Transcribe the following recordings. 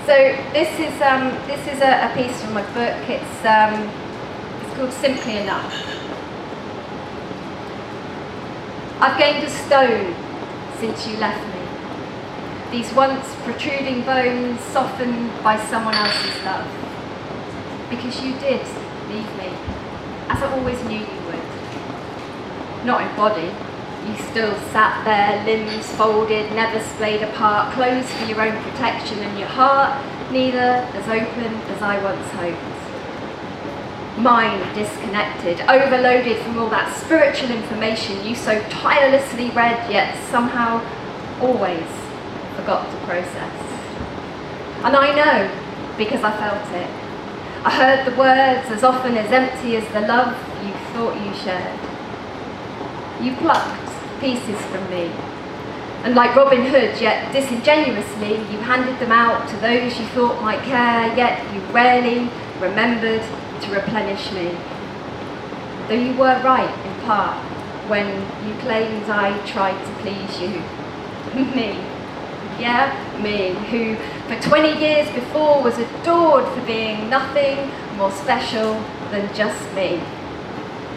So this is a piece from my book. It's called Simply Enough. I've gained a stone since you left me. These once protruding bones softened by someone else's love. Because you did leave me, as I always knew you would. Not in body. You still sat there, limbs folded, never splayed apart, closed for your own protection, and your heart neither as open as I once hoped. Mind disconnected, overloaded from all that spiritual information you so tirelessly read, yet somehow always forgot to process. And I know, because I felt it. I heard the words as often as empty as the love you thought you shared. You plucked pieces from me, and like Robin Hood, yet disingenuously, you handed them out to those you thought might care, yet you rarely remembered to replenish me. Though you were right in part when you claimed I tried to please you. Me. Yeah, me, who for 20 years before was adored for being nothing more special than just me.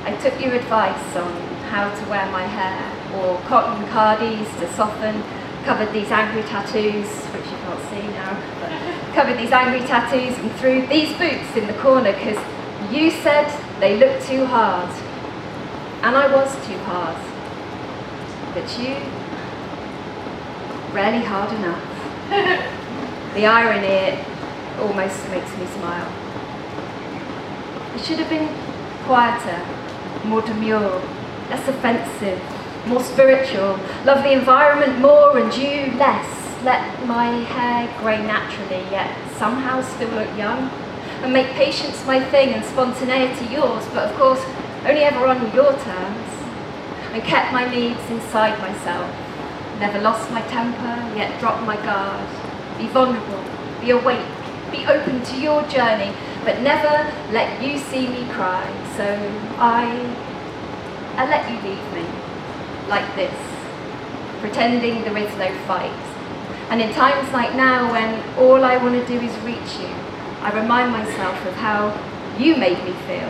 I took your advice on how to wear my hair, or cotton cardis to soften, covered these angry tattoos, which you can't see now, but covered these angry tattoos and threw these boots in the corner because you said they looked too hard. And I was too hard. But you, rarely hard enough. The irony, it almost makes me smile. It should have been quieter, more demure, less offensive, more spiritual, love the environment more and you less, let my hair grey naturally, yet somehow still look young, and make patience my thing and spontaneity yours, but of course only ever on your terms, and kept my needs inside myself, never lost my temper, yet dropped my guard, be vulnerable, be awake, be open to your journey, but never let you see me cry, so I let you leave me, like this, pretending there is no fight. And in times like now, when all I want to do is reach you, I remind myself of how you made me feel.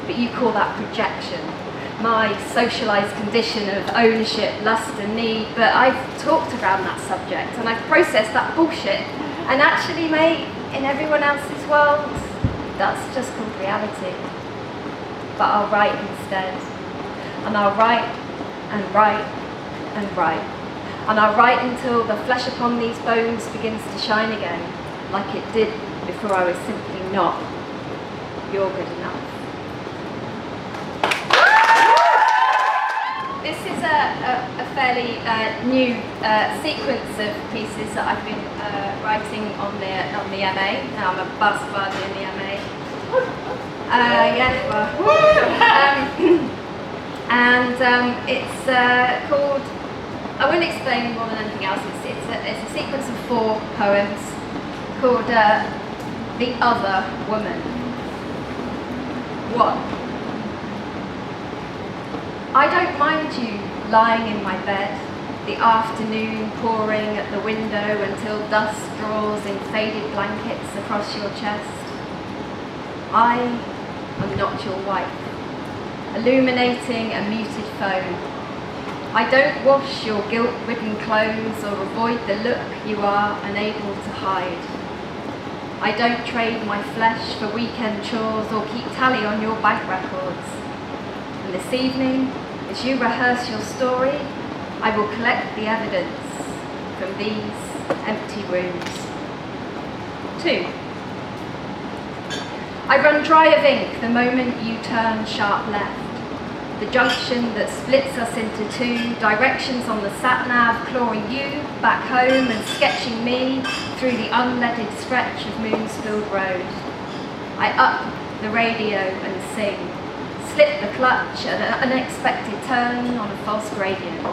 But you call that projection, my socialised condition of ownership, lust and need, but I've talked around that subject and I've processed that bullshit. And actually, mate, in everyone else's world, that's just called reality. But I'll write instead. And I'll write and write and write. And I'll write until the flesh upon these bones begins to shine again, like it did before I was simply not. You're good enough. This is a fairly new sequence of pieces that I've been writing on the MA. Now I'm a buzzbud in the MA. It's called, I won't explain more than anything else, it's a sequence of 4 poems called The Other Woman. 1. I don't mind you lying in my bed, the afternoon pouring at the window until dusk draws in faded blankets across your chest. I am not your wife, illuminating a muted phone. I don't wash your guilt-ridden clothes or avoid the look you are unable to hide. I don't trade my flesh for weekend chores or keep tally on your bank records. And this evening, as you rehearse your story, I will collect the evidence from these empty rooms. 2. I run dry of ink the moment you turn sharp left. The junction that splits us into 2 directions on the sat-nav, clawing you back home and sketching me through the unleaded stretch of Moonsfield Road. I up the radio and sing, slip the clutch at an unexpected turn on a false gradient.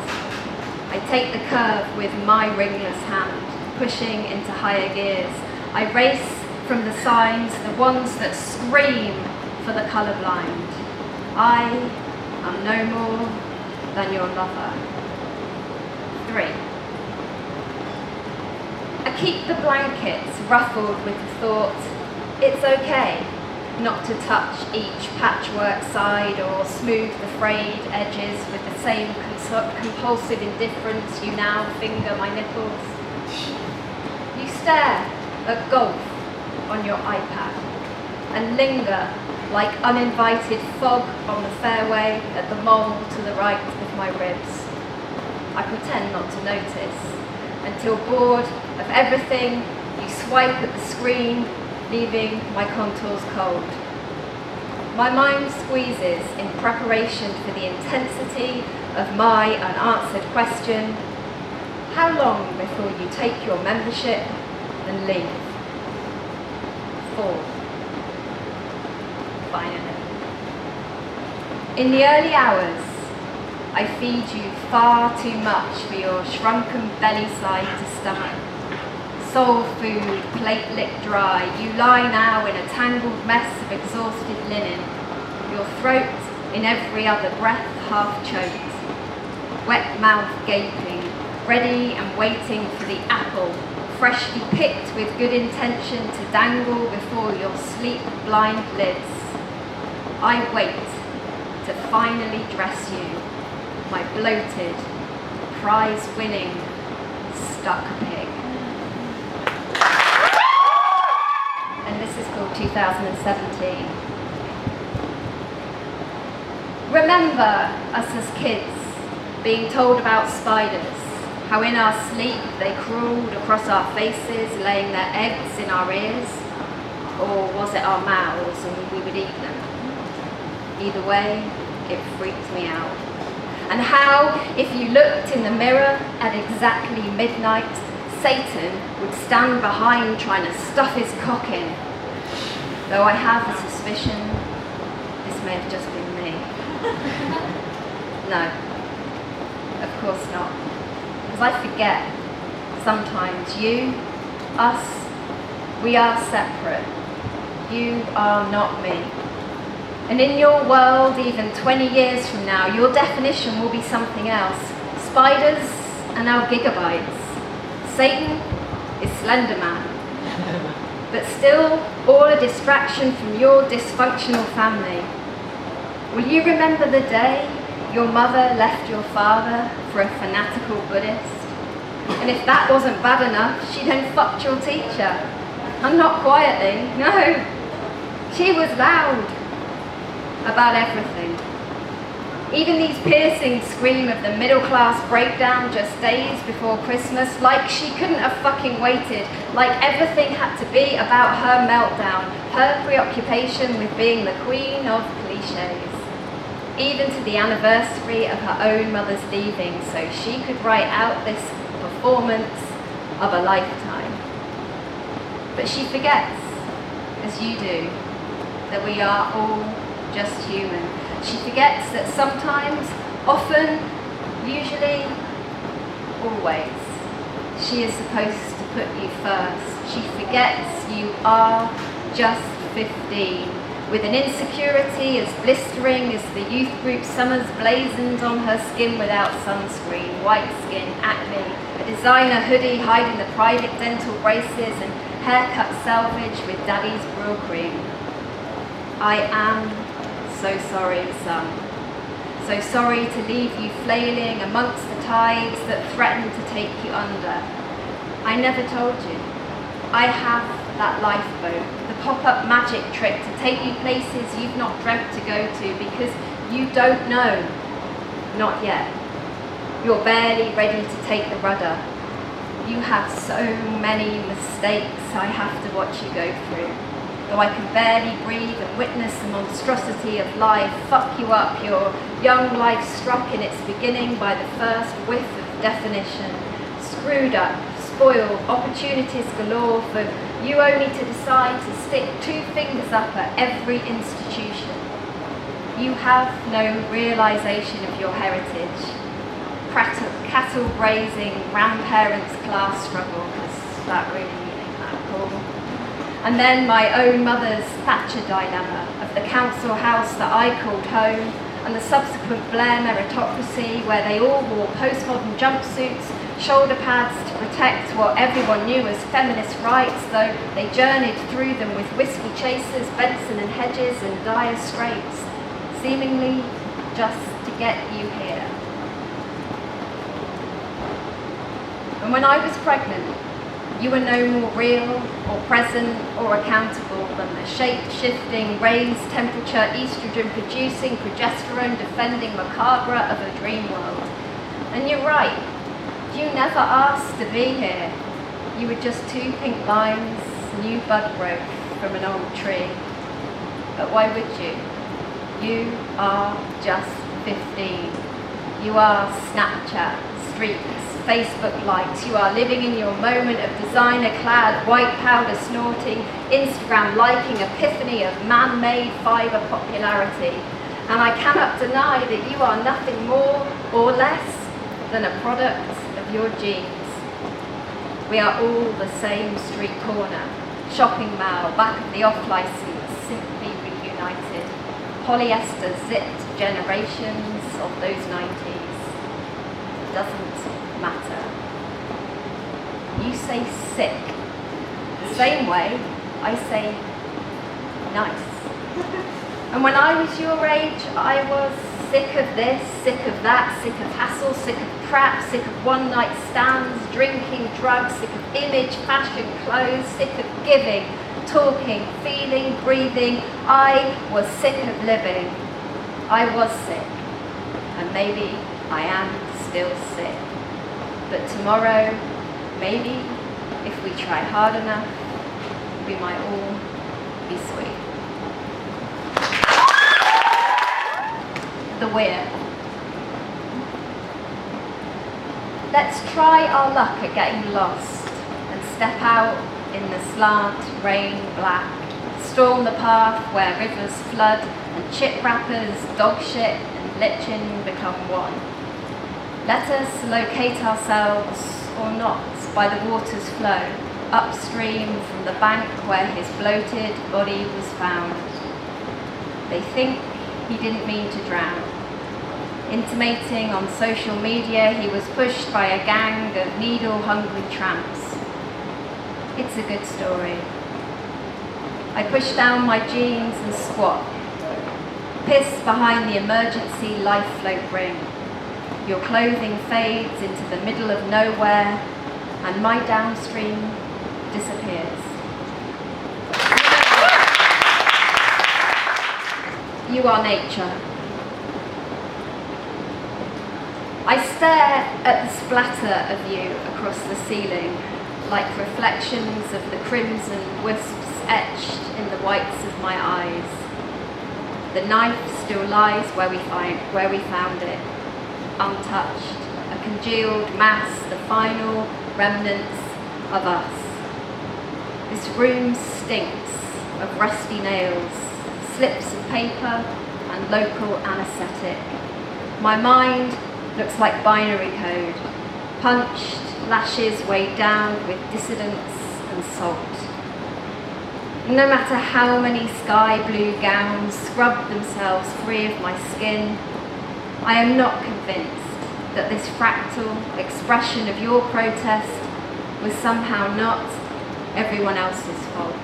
I take the curve with my ringless hand, pushing into higher gears. I race from the signs, the ones that scream for the colourblind. I am no more than your lover. 3. A I keep the blankets ruffled with the thought, it's okay not to touch each patchwork side or smooth the frayed edges with the same compulsive indifference you now finger my nipples. You stare at golf on your iPad and linger like uninvited fog on the fairway at the mole to the right of my ribs. I pretend not to notice, until bored of everything, you swipe at the screen, leaving my contours cold. My mind squeezes in preparation for the intensity of my unanswered question, how long before you take your membership and leave? 4. Finally. In the early hours, I feed you far too much for your shrunken belly side to stomach. Soul food, plate licked dry, you lie now in a tangled mess of exhausted linen, your throat in every other breath half choked, wet mouth gaping, ready and waiting for the apple, freshly picked with good intention to dangle before your sleep-blind lids. I wait to finally dress you, my bloated, prize-winning, stuck pig. And this is called 2017. Remember us as kids being told about spiders, how in our sleep they crawled across our faces, laying their eggs in our ears, or was it our mouths and we would eat them? Either way, it freaked me out. And how, if you looked in the mirror at exactly midnight, Satan would stand behind trying to stuff his cock in. Though I have a suspicion this may have just been me. No, of course not. Because I forget, sometimes you, us, we are separate. You are not me. And in your world, even 20 years from now, your definition will be something else. Spiders are now gigabytes. Satan is Slenderman. But still, all a distraction from your dysfunctional family. Will you remember the day your mother left your father for a fanatical Buddhist? And if that wasn't bad enough, she then fucked your teacher. And not quietly, no. She was loud about everything. Even these piercing scream of the middle-class breakdown just days before Christmas, like she couldn't have fucking waited, like everything had to be about her meltdown, her preoccupation with being the queen of cliches. Even to the anniversary of her own mother's leaving, so she could write out this performance of a lifetime. But she forgets, as you do, that we are all just human. She forgets that sometimes, often, usually, always, she is supposed to put you first. She forgets you are just 15, with an insecurity as blistering as the youth group summers blazoned on her skin without sunscreen, white skin, acne, a designer hoodie hiding the private dental braces and haircut salvage with daddy's Brew cream. I am so sorry, son. So sorry to leave you flailing amongst the tides that threaten to take you under. I never told you. I have that lifeboat, the pop-up magic trick to take you places you've not dreamt to go to because you don't know. Not yet. You're barely ready to take the rudder. You have so many mistakes I have to watch you go through. Though I can barely breathe and witness the monstrosity of life fuck you up, your young life struck in its beginning by the first whiff of definition, screwed up, spoiled, opportunities galore for you only to decide to stick 2 fingers up at every institution. You have no realization of your heritage. Cattle grazing, grandparents' class struggle, because that really ain't that cool. And then my own mother's Thatcher dilemma of the council house that I called home, and the subsequent Blair meritocracy, where they all wore postmodern jumpsuits, shoulder pads to protect what everyone knew as feminist rights, though they journeyed through them with whiskey chasers, Benson and Hedges, and dire straits, seemingly just to get you here. And when I was pregnant, you were no more real or present or accountable than the shape-shifting, raised temperature, estrogen-producing, progesterone-defending macabre of a dream world. And you're right, you never asked to be here. You were just two pink lines, new bud growth from an old tree. But why would you? You are just 15. You are Snapchat, streaks, Facebook likes. You are living in your moment of designer-clad, white powder snorting, Instagram liking epiphany of man-made fiber popularity. And I cannot deny that you are nothing more or less than a product of your genes. We are all the same street corner, shopping mall, back of the off-license, simply reunited. Polyester zipped generations of those 90s. Doesn't matter. You say sick. The same way I say nice. And when I was your age, I was sick of this, sick of that, sick of hassle, sick of crap, sick of one-night stands, drinking, drugs, sick of image, fashion, clothes, sick of giving, talking, feeling, breathing. I was sick of living. I was sick. And maybe I am still sick. But tomorrow, maybe, if we try hard enough, we might all be sweet. The weir. Let's try our luck at getting lost and step out in the slant, rain black, storm the path where rivers flood and chip wrappers, dog shit and lichen become one. Let us locate ourselves, or not, by the water's flow, upstream from the bank where his bloated body was found. They think he didn't mean to drown. Intimating on social media he was pushed by a gang of needle-hungry tramps. It's a good story. I push down my jeans and squat. Piss behind the emergency life float ring. Your clothing fades into the middle of nowhere, and my downstream disappears. You are nature. I stare at the splatter of you across the ceiling, like reflections of the crimson wisps etched in the whites of my eyes. The knife still lies where we found it, untouched, a congealed mass, the final remnants of us. This room stinks of rusty nails, slips of paper, and local anaesthetic. My mind looks like binary code, punched, lashes weighed down with dissidence and salt. No matter how many sky blue gowns scrubbed themselves free of my skin, I am not convinced that this fractal expression of your protest was somehow not everyone else's fault.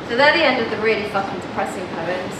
So they're the end of the really fucking depressing poems.